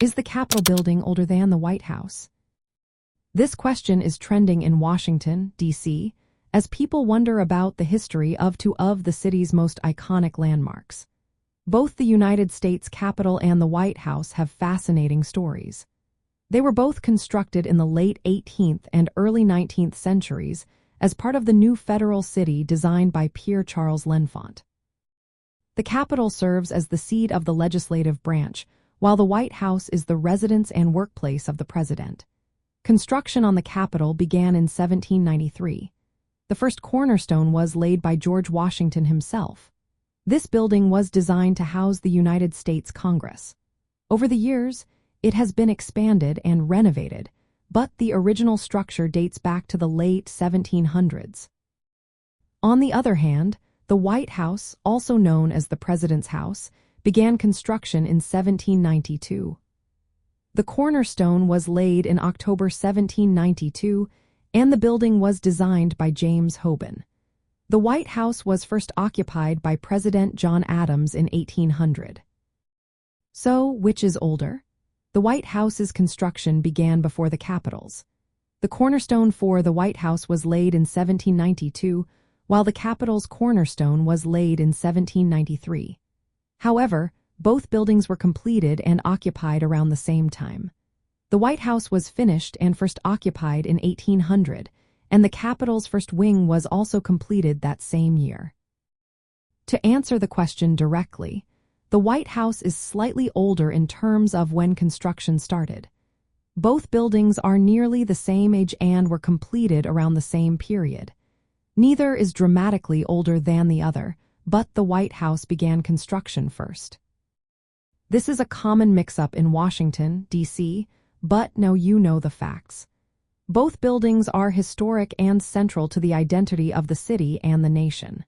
Is the Capitol building older than the White House? This question is trending in Washington, D.C., as people wonder about the history of two of the city's most iconic landmarks. Both the United States Capitol and the White House have fascinating stories. They were both constructed in the late 18th and early 19th centuries as part of the new federal city designed by Pierre Charles L'Enfant. The Capitol serves as the seat of the legislative branch, while the White House is the residence and workplace of the president. Construction on the Capitol began in 1793. The first cornerstone was laid by George Washington himself. This building was designed to house the United States Congress. Over the years, it has been expanded and renovated, but the original structure dates back to the late 1700s. On the other hand, the White House, also known as the President's House, began construction in 1792. The cornerstone was laid in October 1792, and the building was designed by James Hoban. The White House was first occupied by President John Adams in 1800. So, which is older? The White House's construction began before the Capitol's. The cornerstone for the White House was laid in 1792, while the Capitol's cornerstone was laid in 1793. However, both buildings were completed and occupied around the same time. The White House was finished and first occupied in 1800, and the Capitol's first wing was also completed that same year. To answer the question directly, the White House is slightly older in terms of when construction started. Both buildings are nearly the same age and were completed around the same period. Neither is dramatically older than the other, but the White House began construction first. This is a common mix-up in Washington, D.C., but now you know the facts. Both buildings are historic and central to the identity of the city and the nation.